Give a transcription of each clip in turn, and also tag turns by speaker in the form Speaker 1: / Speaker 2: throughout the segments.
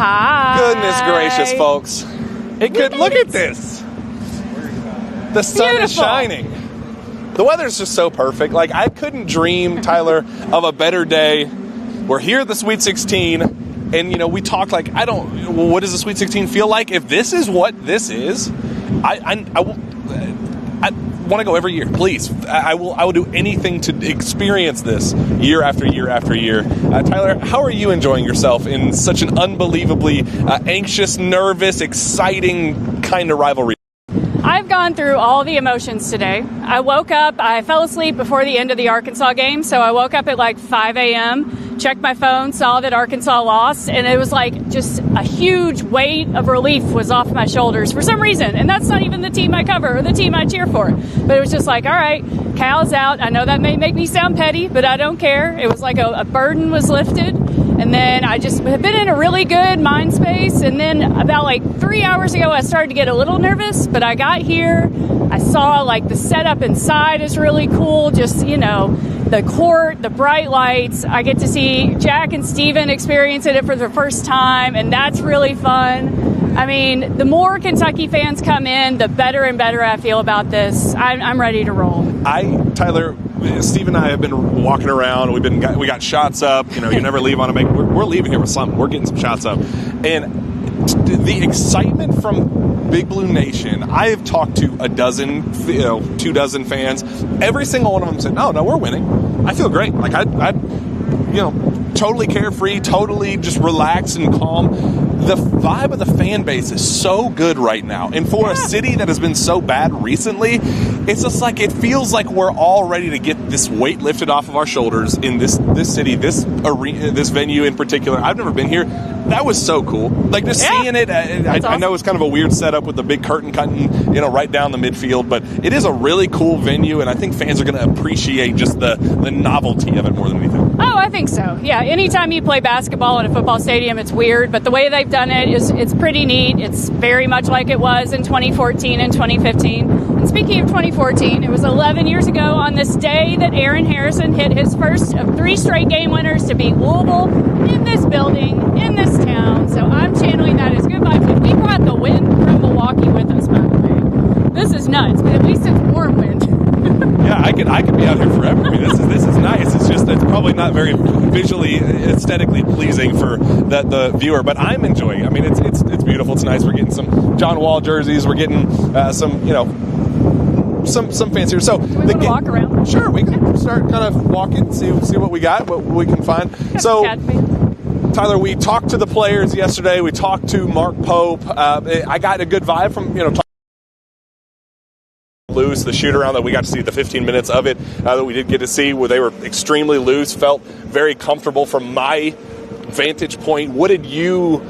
Speaker 1: Hi.
Speaker 2: Goodness gracious, folks. Look at this. The sun is shining. The weather's just so perfect. Like, I couldn't dream, Tyler, of a better day. We're here at the Sweet 16, and, you know, we talk like, what does the Sweet 16 feel like? If this is what this is, I want to go every year, please. I will do anything to experience this year after year after year. Tyler, how are you enjoying yourself in such an unbelievably anxious, nervous, exciting kind of rivalry?
Speaker 1: I've gone through all the emotions today. I woke up, I fell asleep before the end of the Arkansas game, so I woke up at like 5 a.m., checked my phone, saw that Arkansas lost, and it was like just a huge weight of relief was off my shoulders for some reason. And that's not even the team I cover or the team I cheer for. But it was just like, all right, Cal's out. I know that may make me sound petty, but I don't care. It was like a burden was lifted. And then I just have been in a really good mind space. And then about like 3 hours ago, I started to get a little nervous, but I got here. I saw like the setup inside is really cool. Just, you know, the court, the bright lights. I get to see Jack and Steven experiencing it for the first time, and that's really fun. I mean, the more Kentucky fans come in, the better and better I feel about this. I'm ready to roll.
Speaker 2: Tyler, Steve and I have been walking around. We got shots up. You know, you never leave on a make. We're leaving here with something. We're getting some shots up, and the excitement from Big Blue Nation. I have talked to 24 fans. Every single one of them said, "No, we're winning. I feel great. Like I totally carefree, totally just relaxed and calm." The vibe of the fan base is so good right now. And for a city that has been so bad recently, it's just like it feels like we're all ready to get this weight lifted off of our shoulders in this city, this arena, this venue in particular. I've never been here. That was so cool. Like just seeing it, I know it's kind of a weird setup with the big curtain cutting, right down the midfield, but it is a really cool venue, and I think fans are going to appreciate just the novelty of it more than anything.
Speaker 1: Oh, I think so. Yeah, anytime you play basketball in a football stadium, it's weird, but the way they've done it it's pretty neat. It's very much like it was in 2014 and 2015. And speaking of 2014, it was 11 years ago on this day that Aaron Harrison hit his first of 3 straight game winners to beat Louisville in this building, in this town. So I'm channeling that as good vibes. And we brought the wind from Milwaukee with us, by the way. This is nuts, but at least it's warm wind.
Speaker 2: Yeah, I could be out here forever. I mean, this is nice. It's just it's probably not very visually, aesthetically pleasing for the viewer, but I'm enjoying it. I mean, it's beautiful. It's nice. We're getting some John Wall jerseys. We're getting some fancier. So
Speaker 1: do we want to walk around?
Speaker 2: Sure, we can start kind of walking, see what we got, what we can find. So, Tyler, we talked to the players yesterday. We talked to Mark Pope. I got a good vibe from loose, the shoot around that we got to see the 15 minutes of it that we did get to see, where they were extremely loose, felt very comfortable from my vantage point. What did you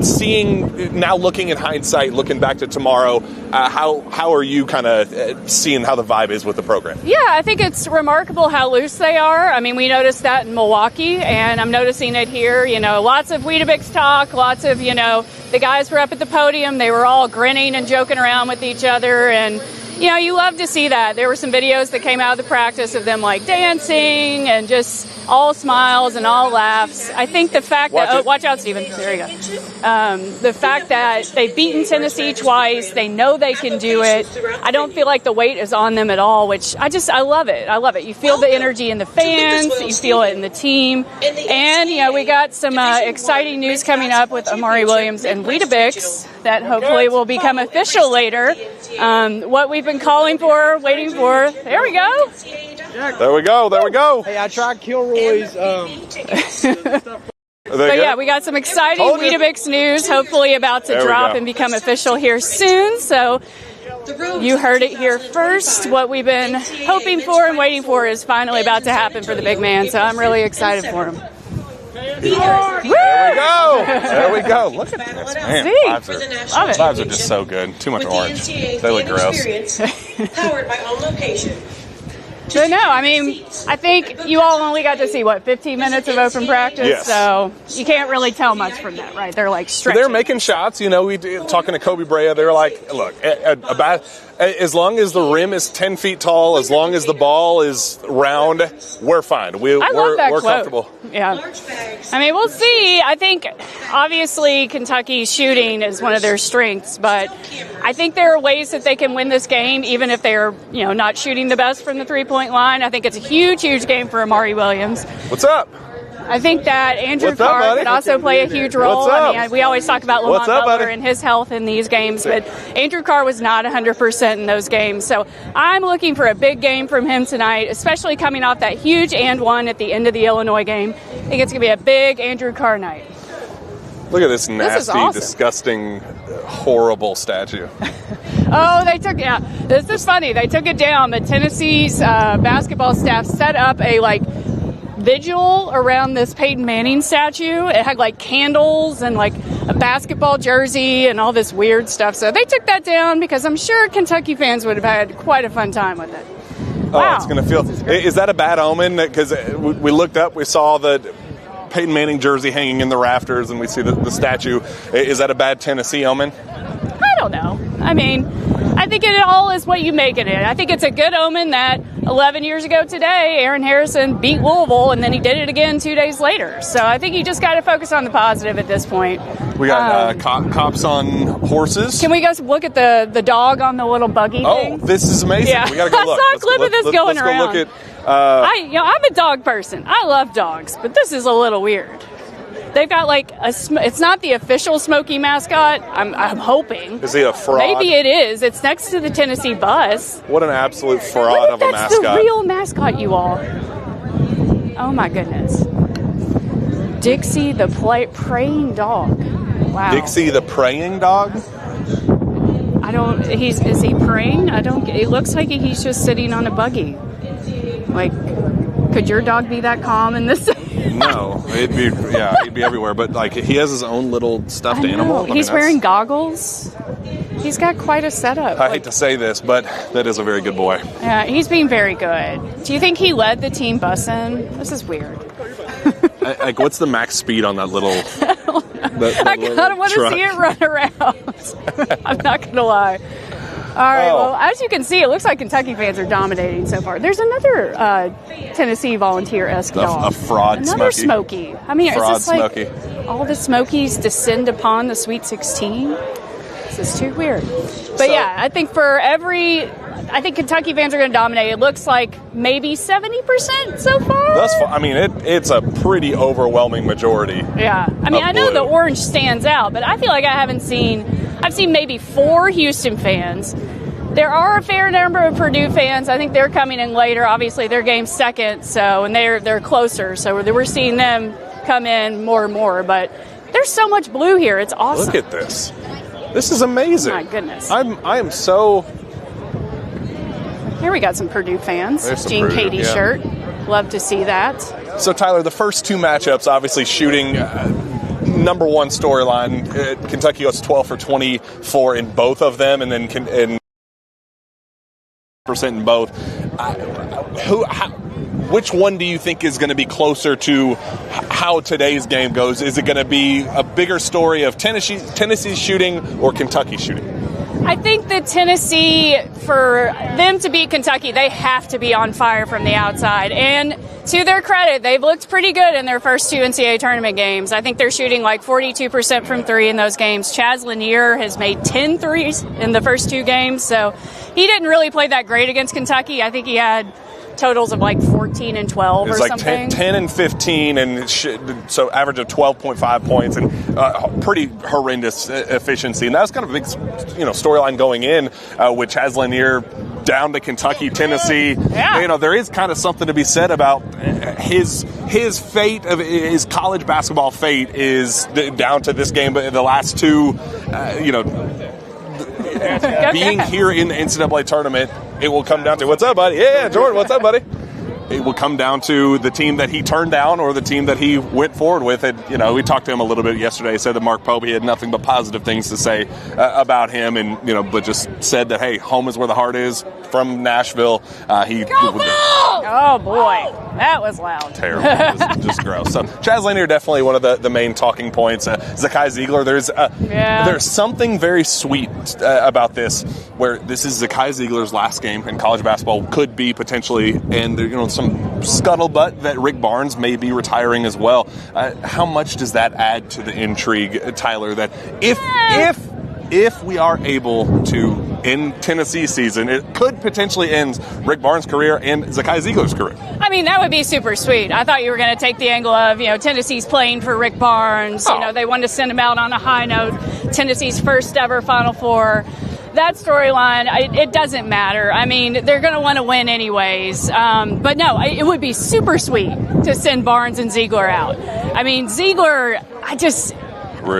Speaker 2: seeing now, looking in hindsight, looking back to tomorrow, how are you kind of seeing how the vibe is with the program?
Speaker 1: Yeah, I think it's remarkable how loose they are. I mean, we noticed that in Milwaukee, and I'm noticing it here. Lots of Weetabix talk, lots of, the guys were up at the podium. They were all grinning and joking around with each other, and you love to see that. There were some videos that came out of the practice of them like dancing and just all smiles and all laughs. I think the fact watch out, Steven. There you go. The fact that they've beaten Tennessee twice, they know they can do it. I don't feel like the weight is on them at all, which I love it. I love it. You feel the energy in the fans, you feel it in the team. And, we got some exciting news coming up with Amari Williams and Weetabix that hopefully will become official later. What we've been calling for, waiting for. There we go.
Speaker 2: There we go.
Speaker 3: Hey, I tried Kilroy's.
Speaker 1: But yeah, we got some exciting Weetabix news, hopefully about to drop and become official here soon. So you heard it here first. What we've been hoping for and waiting for is finally about to happen for the big man. So I'm really excited for him.
Speaker 2: There we go. Look at this, man. Vibes are just so good. Too much orange. They look gross.
Speaker 4: Powered by On Location.
Speaker 1: So no, I mean, I think you all only got to see, 15 minutes of open practice?
Speaker 2: Yes.
Speaker 1: So you can't really tell much from that, right? They're like stretching.
Speaker 2: So they're making shots. You know, talking to Kobe Brea, they're like, look, as long as the rim is 10 feet tall, as long as the ball is round, we're fine. We're comfortable.
Speaker 1: Yeah. I mean, we'll see. I think, obviously, Kentucky's shooting is one of their strengths, but I think there are ways that they can win this game, even if they're, not shooting the best from the three-point line. I think it's a huge, huge game for Amari Williams.
Speaker 2: What's up?
Speaker 1: I think that Andrew Carr could also play a huge role. I mean, we always talk about Lamont Butler and his health in these games, but Andrew Carr was not 100% in those games. So I'm looking for a big game from him tonight, especially coming off that huge and one at the end of the Illinois game. I think it's going to be a big Andrew Carr night.
Speaker 2: Look at this nasty, awesome, disgusting, horrible statue.
Speaker 1: Oh, this is funny. They took it down, but Tennessee's basketball staff set up a, vigil around this Peyton Manning statue. It had candles and a basketball jersey and all this weird stuff. So they took that down because I'm sure Kentucky fans would have had quite a fun time with it.
Speaker 2: Wow. It's going to feel. Is that a bad omen? Because we looked up, we saw the Peyton Manning jersey hanging in the rafters, and we see the statue. Is that a bad Tennessee omen?
Speaker 1: I don't know. I mean, I think it all is what you make it in. I think it's a good omen that 11 years ago today, Aaron Harrison beat Louisville, and then he did it again 2 days later. So I think you just got to focus on the positive at this point.
Speaker 2: We got cops on horses.
Speaker 1: Can we go look at the dog on the little buggy thing?
Speaker 2: Oh, this is amazing.
Speaker 1: Yeah.
Speaker 2: We got to go look.
Speaker 1: I saw a clip of this going around.
Speaker 2: Let's go look at...
Speaker 1: I'm a dog person. I love dogs, but this is a little weird. They've got it's not the official Smokey mascot. I'm hoping.
Speaker 2: Is he a fraud?
Speaker 1: Maybe it is. It's next to the Tennessee bus.
Speaker 2: What an absolute fraud of a mascot.
Speaker 1: That's the real mascot, you all. Oh my goodness. Dixie the praying dog. Wow.
Speaker 2: Dixie the praying dog?
Speaker 1: Is he praying? It looks like he's just sitting on a buggy. Could your dog be that calm in this?
Speaker 2: No, he'd be everywhere. But he has his own little stuffed animal.
Speaker 1: He's wearing goggles. He's got quite a setup.
Speaker 2: I hate to say this, but that is a very good boy.
Speaker 1: Yeah, he's being very good. Do you think he led the team busing? This is weird.
Speaker 2: What's the max speed on that little?
Speaker 1: I kind of want to see it run around. I'm not going to lie. All right, well, as you can see, it looks like Kentucky fans are dominating so far. There's another Tennessee Volunteer-esque dog.
Speaker 2: A fraud
Speaker 1: Another Smokey. I mean,
Speaker 2: fraud
Speaker 1: is this all the Smokies descend upon the Sweet 16? This is too weird. But I think I think Kentucky fans are going to dominate. It looks like maybe 70% so far.
Speaker 2: Thus far, I mean, it's a pretty overwhelming majority.
Speaker 1: Yeah. I mean, I know the orange stands out, but I feel like I've seen maybe 4 Houston fans. There are a fair number of Purdue fans. I think they're coming in later. Obviously, their game's second, and they're closer. So we're seeing them come in more and more. But there's so much blue here. It's awesome.
Speaker 2: Look at this. This is amazing.
Speaker 1: My goodness.
Speaker 2: I am so...
Speaker 1: Here we got some Purdue fans. Gene Katie shirt. Love to see that.
Speaker 2: So, Tyler, the first 2 matchups, obviously shooting... number one storyline, Kentucky goes 12 for 24 in both of them, and then percent in both. Which one do you think is going to be closer to how today's game goes? Is it going to be a bigger story of Tennessee shooting or Kentucky shooting?
Speaker 1: I think that Tennessee, for them to beat Kentucky, they have to be on fire from the outside. And to their credit, they've looked pretty good in their first 2 NCAA tournament games. I think they're shooting 42% from 3 in those games. Chaz Lanier has made 10 threes in the first 2 games, so he didn't really play that great against Kentucky. I think he had totals of 14 and 12 or something.
Speaker 2: 10 and 15, and so average of 12.5 points and pretty horrendous efficiency. And that was kind of a big storyline going in with Chaz Lanier down to Kentucky, Tennessee.
Speaker 1: Yeah.
Speaker 2: There is kind of something to be said about his fate, of his college basketball fate is down to this game, but the last 2, being here in the NCAA tournament, it will come down to what's up, buddy? Yeah, Jordan, what's up, buddy? it will come down to the team that he turned down or the team that he went forward with. And, we talked to him a little bit yesterday. He said that Mark Pope, he had nothing but positive things to say about him, and, but just said that, hey, home is where the heart is from Nashville.
Speaker 1: Oh, boy. That was loud.
Speaker 2: Terrible. It was just gross. So, Chaz Lanier, definitely one of the main talking points. Zakai Ziegler, there's something very sweet about this, where this is Zakai Ziegler's last game in college basketball, could be potentially, and some scuttlebutt that Rick Barnes may be retiring as well. How much does that add to the intrigue, Tyler, that if we are able to end Tennessee's season, it could potentially end Rick Barnes' career and Zakai Ziegler's career?
Speaker 1: I mean, that would be super sweet. I thought you were going to take the angle of, Tennessee's playing for Rick Barnes.
Speaker 2: Oh.
Speaker 1: They wanted to send him out on a high note. Tennessee's first ever Final Four. That storyline, it doesn't matter. I mean, they're going to want to win anyways. But no, it would be super sweet to send Barnes and Ziegler out. I mean, Ziegler,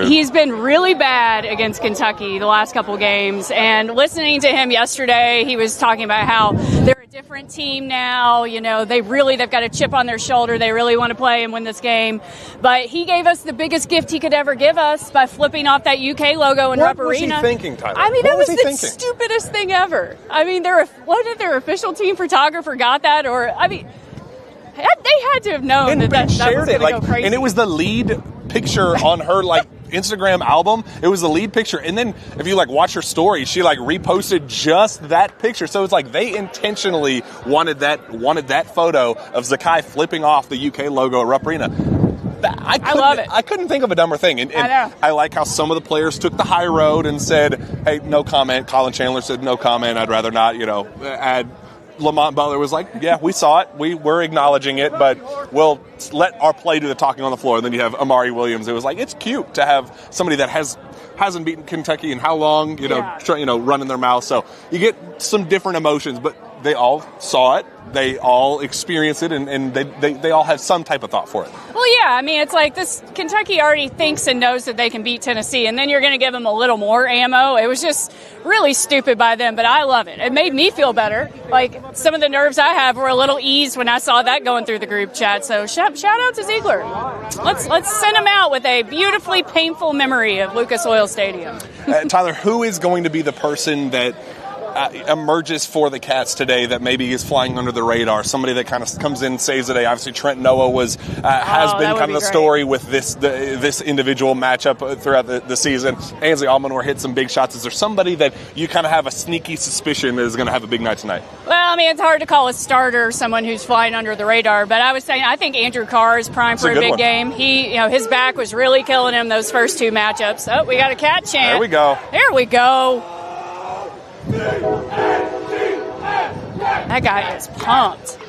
Speaker 1: he's been really bad against Kentucky the last couple games. And listening to him yesterday, he was talking about how they're a different team now. They've got a chip on their shoulder. They really want to play and win this game. But he gave us the biggest gift he could ever give us by flipping off that UK logo in Rupp Arena.
Speaker 2: What was he thinking, Tyler?
Speaker 1: I mean, that was the stupidest thing ever. I mean, what did their official team photographer got that? Or, I mean, they had to have known that was going to go crazy.
Speaker 2: And it was the lead picture on her Instagram album. It was the lead picture, and then if you watch her story, she reposted just that picture. So it's they intentionally wanted that photo of Zakai flipping off the UK logo at Rupp Arena.
Speaker 1: I love it.
Speaker 2: I couldn't think of a dumber thing. And
Speaker 1: I know.
Speaker 2: I like how some of the players took the high road and said, hey, no comment. Colin Chandler said no comment. I'd rather not, add. Lamont Butler was like, yeah, we saw it. We're acknowledging it, but we'll let our play do the talking on the floor. And then you have Amari Williams. It was it's cute to have somebody that hasn't beaten Kentucky in how long, running their mouth. So you get some different emotions, but they all saw it. They all experienced it, and they all have some type of thought for it.
Speaker 1: Well, yeah, I mean, it's this Kentucky already thinks and knows that they can beat Tennessee, and then you're going to give them a little more ammo. It was just really stupid by them, but I love it. It made me feel better. Some of the nerves I have were a little eased when I saw that going through the group chat. So shout out to Ziegler. Let's send him out with a beautifully painful memory of Lucas Oil Stadium.
Speaker 2: Tyler, who is going to be the person that emerges for the Cats today that maybe is flying under the radar? Somebody that kind of comes in and saves the day. Obviously, Trent Noah has been kind of the story with this individual matchup throughout the season. Ainsley Almanor hit some big shots. Is there somebody that you kind of have a sneaky suspicion is going to have a big night tonight?
Speaker 1: Well, I mean, it's hard to call a starter someone who's flying under the radar, but I was saying I think Andrew Carr is primed for a big game. He, his back was really killing him those first two matchups. Oh, we got a Cat chant.
Speaker 2: There we go.
Speaker 1: There we go. That guy is pumped.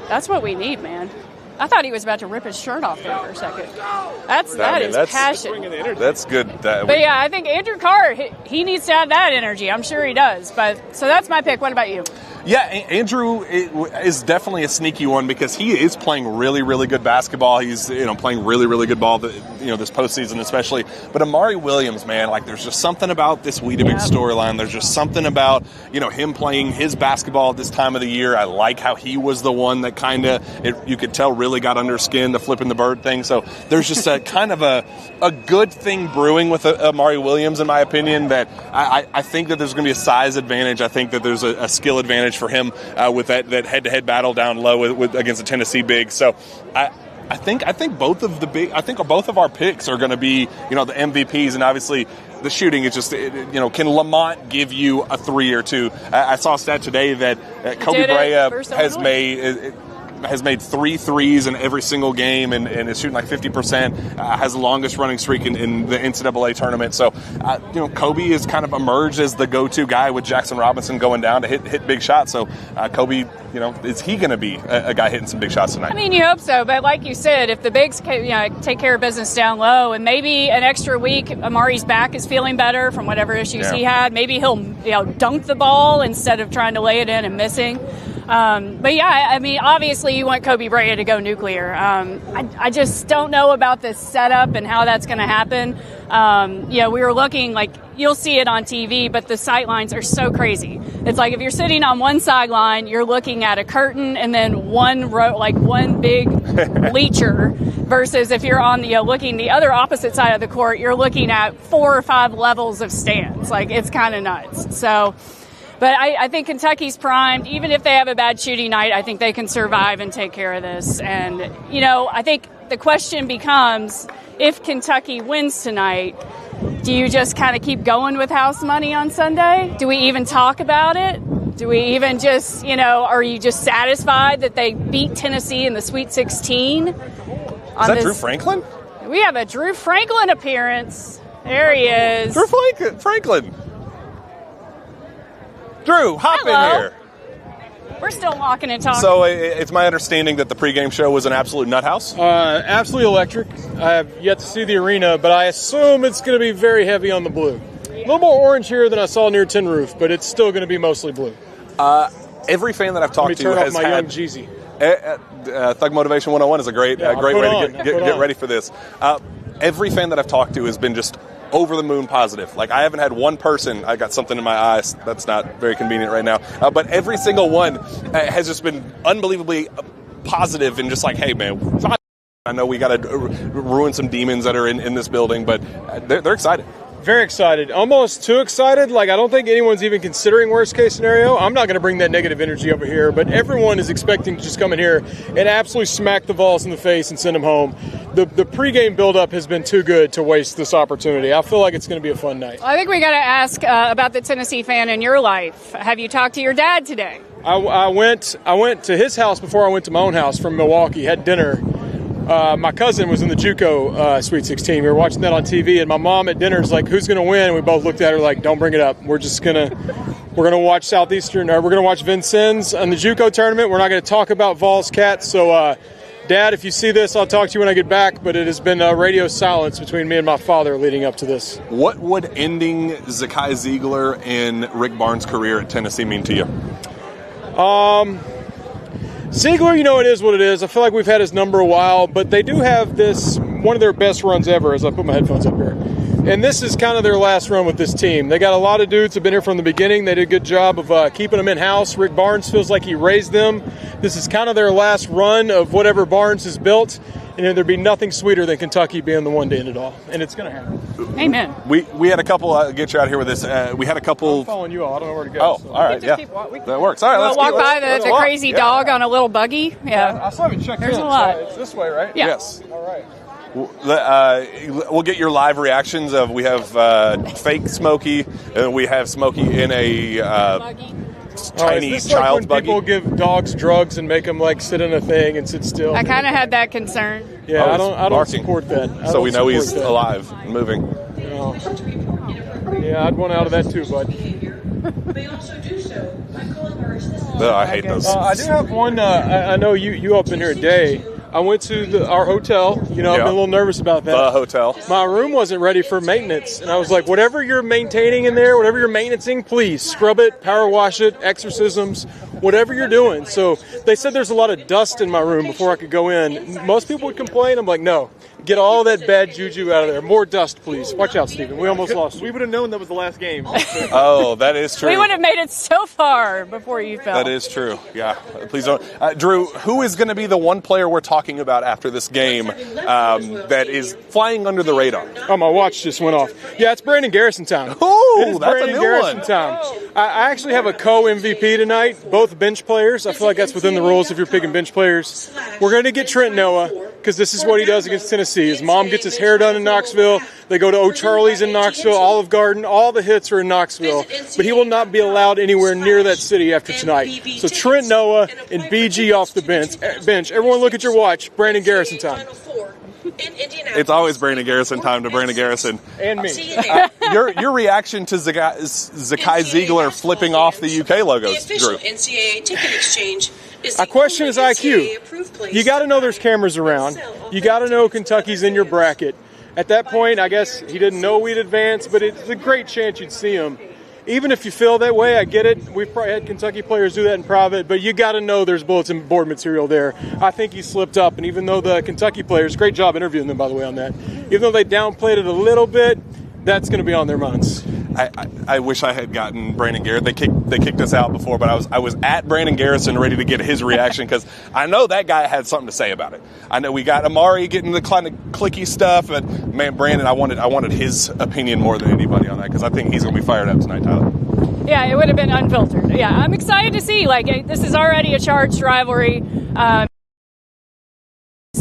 Speaker 1: That's what we need, man. I thought he was about to rip his shirt off there for a second. That is passion.
Speaker 2: That's good.
Speaker 1: But yeah, I think Andrew Carr, he needs to have that energy. I'm sure he does. So that's my pick. What about you?
Speaker 2: Yeah, Andrew is definitely a sneaky one because he is playing really, really good basketball. He's playing really, really good ball. This postseason especially. But Amari Williams, man, there's just something about this Weetabix storyline. There's just something about him playing his basketball at this time of the year. I like how he was the one that kind of you could tell really got under skin, the flipping the bird thing. So there's just a kind of a good thing brewing with Amari Williams, in my opinion. That I think that there's going to be a size advantage. I think that there's a skill advantage for him with that head-to-head battle down low against the Tennessee big. So I think both of our picks are going to be the MVPs, and obviously the shooting is just can Lamont give you a 3 or 2? I saw a stat today that Kobe Bryant has made 3 threes in every single game and is shooting 50%, has the longest running streak in the NCAA tournament. So, Kobe has kind of emerged as the go-to guy with Jackson Robinson going down to hit big shots. So, Kobe, is he going to be a guy hitting some big shots tonight?
Speaker 1: I mean, you hope so. But like you said, if the bigs take care of business down low and maybe an extra week, Amari's back is feeling better from whatever issues he had, maybe he'll dunk the ball instead of trying to lay it in and missing. But yeah, I mean, obviously you want Kobe Bryant to go nuclear. I just don't know about this setup and how that's going to happen. We were looking, like, you'll see it on TV, but the sight lines are so crazy. It's like if you're sitting on one sideline, you're looking at a curtain and then one row, like one big bleacher, versus if you're on looking the other opposite side of the court, you're looking at 4 or 5 levels of stands. Like, it's kind of nuts. So, but I think Kentucky's primed. Even if they have a bad shooting night, I think they can survive and take care of this. And, I think the question becomes, if Kentucky wins tonight, do you just kind of keep going with house money on Sunday? Do we even talk about it? Do we even just, are you just satisfied that they beat Tennessee in the Sweet 16? Is
Speaker 2: that Drew Franklin?
Speaker 1: We have a Drew Franklin appearance. There he is.
Speaker 2: Drew Franklin. Drew, hop in here.
Speaker 1: We're still walking and talking.
Speaker 2: So it's my understanding that the pregame show was an absolute nut house?
Speaker 3: Absolutely electric. I have yet to see the arena, but I assume it's going to be very heavy on the blue. A little more orange here than I saw near Tin Roof, but it's still going to be mostly blue.
Speaker 2: Every fan that I've talked to has
Speaker 3: my
Speaker 2: had
Speaker 3: young Jeezy.
Speaker 2: Thug Motivation 101 is a great way to get ready for this. Every fan that I've talked to has been just over the moon positive. Like, I haven't had one person, I got something in my eyes that's not very convenient right now, but every single one has just been unbelievably positive and just like, hey man, I know we got to ruin some demons that are in this building, but they're excited.
Speaker 3: Very excited. Almost too excited. Like, I don't think anyone's even considering worst case scenario. I'm not going to bring that negative energy over here, but everyone is expecting to just come in here and absolutely smack the Vols in the face and send them home. The pregame buildup has been too good to waste this opportunity. I feel like it's going to be a fun night.
Speaker 1: I think we got to ask about the Tennessee fan in your life. Have you talked to your dad today?
Speaker 3: I went to his house before I went to my own house from Milwaukee, had dinner. My cousin was in the JUCO Sweet 16. We were watching that on TV, and my mom at dinner is like, "Who's going to win?" And we both looked at her like, "Don't bring it up. We're gonna watch Southeastern, or we're gonna watch Vincennes in the JUCO tournament. We're not going to talk about Vols Cats." So, Dad, if you see this, I'll talk to you when I get back. But it has been radio silence between me and my father leading up to this.
Speaker 2: What would ending Zakai Ziegler and Rick Barnes' career at Tennessee mean to you?
Speaker 3: Ziegler, it is what it is. I feel like we've had his number a while, but they do have one of their best runs ever, as I put my headphones up here. And this is kind of their last run with this team. They got a lot of dudes who have been here from the beginning. They did a good job of keeping them in-house. Rick Barnes feels like he raised them. This is kind of their last run of whatever Barnes has built. And there'd be nothing sweeter than Kentucky being the one to end it all. And it's going to happen.
Speaker 1: Amen.
Speaker 2: We had a couple, get you out here with this. We had a couple.
Speaker 3: I'm following you all. I don't know where to go.
Speaker 2: Oh,
Speaker 3: so.
Speaker 2: all right, yeah. That works. All right, let's
Speaker 1: walk by the crazy dog on a little buggy. Yeah.
Speaker 3: I still haven't checked
Speaker 1: There's
Speaker 3: in.
Speaker 1: a lot.
Speaker 3: So it's this way, right?
Speaker 1: Yeah.
Speaker 2: Yes.
Speaker 3: All right.
Speaker 2: We'll get your live reactions of, we have fake Smokey, and we have Smokey in a tiny
Speaker 3: is this
Speaker 2: child's
Speaker 3: like when
Speaker 2: buggy.
Speaker 3: people give dogs drugs and make them like sit in a thing and sit still?
Speaker 1: I kind of had that concern.
Speaker 3: Yeah, I don't
Speaker 2: barking.
Speaker 3: support that.
Speaker 2: So we know he's alive and moving.
Speaker 3: No. Yeah, I'd want out of that too, bud.
Speaker 2: I hate those.
Speaker 3: I do have one. I know you up in here a day. I went to our hotel. I've been a little nervous about that.
Speaker 2: The hotel.
Speaker 3: My room wasn't ready for maintenance, and I was like, whatever you're maintaining in there, whatever you're maintaining, please scrub it, power wash it, exorcisms, whatever you're doing. So they said there's a lot of dust in my room before I could go in. Most people would complain. I'm like, no. Get all that bad juju out of there. More dust, please. Watch out, Stephen. We almost lost you.
Speaker 4: We would have known that was the last game.
Speaker 2: Oh, that is true.
Speaker 1: We would have made it so far before you fell.
Speaker 2: That is true. Yeah. Please don't. Drew, who is going to be the one player we're talking about after this game that is flying under the radar?
Speaker 3: Oh, my watch just went off. Yeah, it's Brandon Garrison time.
Speaker 2: Oh, that's
Speaker 3: Brandon
Speaker 2: a new
Speaker 3: Garrison
Speaker 2: one.
Speaker 3: time. I actually have a co-MVP tonight, both bench players. I feel like that's within the rules if you're picking bench players. We're going to get Trent Noah because this is what he does against Tennessee. His mom gets his hair done in Knoxville. They go to O'Charlie's in Knoxville, Olive Garden. All the hits are in Knoxville. But he will not be allowed anywhere near that city after tonight. So Trent Noah and BG off the bench. Everyone look at your watch. Brandon Garrison time.
Speaker 2: It's always Brandon Garrison time to Brandon Garrison.
Speaker 3: And me.
Speaker 2: Your reaction to Zakai Ziegler flipping off the UK logos, Drew?
Speaker 3: I question his IQ. You got to know there's cameras around. You got to know Kentucky's in your bracket. At that point, I guess he didn't know we'd advance, but it's a great chance you'd see him. even if you feel that way, I get it. We've probably had Kentucky players do that in private, but you got to know there's bulletin board material there. I think he slipped up, and even though the Kentucky players, great job interviewing them, by the way, on that, even though they downplayed it a little bit, that's going to be on their minds.
Speaker 2: I wish I had gotten Brandon Garrett. They kicked us out before, but I was at Brandon Garrison ready to get his reaction because I know that guy had something to say about it. I know we got Amari getting the kind of clicky stuff, but man, Brandon, I wanted his opinion more than anybody on that because I think he's going to be fired up tonight, Tyler.
Speaker 1: Yeah, it would have been unfiltered. Yeah, I'm excited to see. Like, this is already a charged rivalry.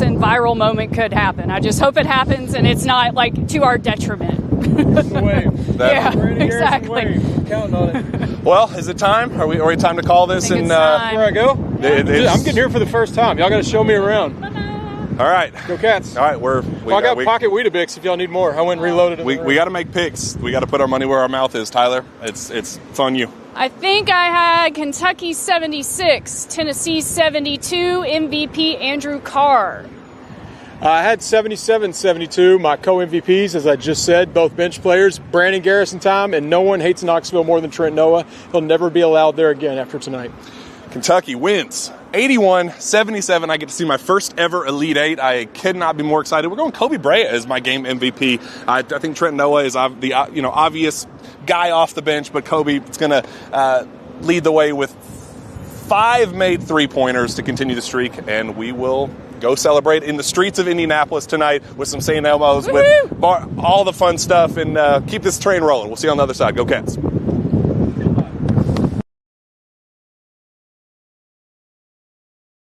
Speaker 1: And viral moment could happen. I just hope it happens and it's not like to our detriment. Yeah, exactly.
Speaker 3: Counting on it.
Speaker 2: Well, is it time? Are we time to call this?
Speaker 1: Where
Speaker 3: I go? I'm getting here for the first time. Y'all got to show me around.
Speaker 2: All right.
Speaker 3: Go Cats.
Speaker 2: All right.
Speaker 3: I got pocket Weetabix if y'all need more. I went and reloaded it.
Speaker 2: We got to make picks. We got to put our money where our mouth is, Tyler. It's on you.
Speaker 1: I think I had Kentucky 76, Tennessee 72, MVP Andrew Carr.
Speaker 3: I had 77-72, my co-MVPs, as I just said, both bench players, Brandon Garrison time, and no one hates Knoxville more than Trent Noah. He'll never be allowed there again after tonight.
Speaker 2: Kentucky wins 81-77. I get to see my first ever Elite Eight. I could not be more excited. We're going Kobe Bryant as my game MVP. I think Trent Noah is the obvious guy off the bench, but Kobe is going to lead the way with 5 made three-pointers to continue the streak, and we will go celebrate in the streets of Indianapolis tonight with some St. Elmo's, with all the fun stuff, and keep this train rolling. We'll see you on the other side. Go Cats.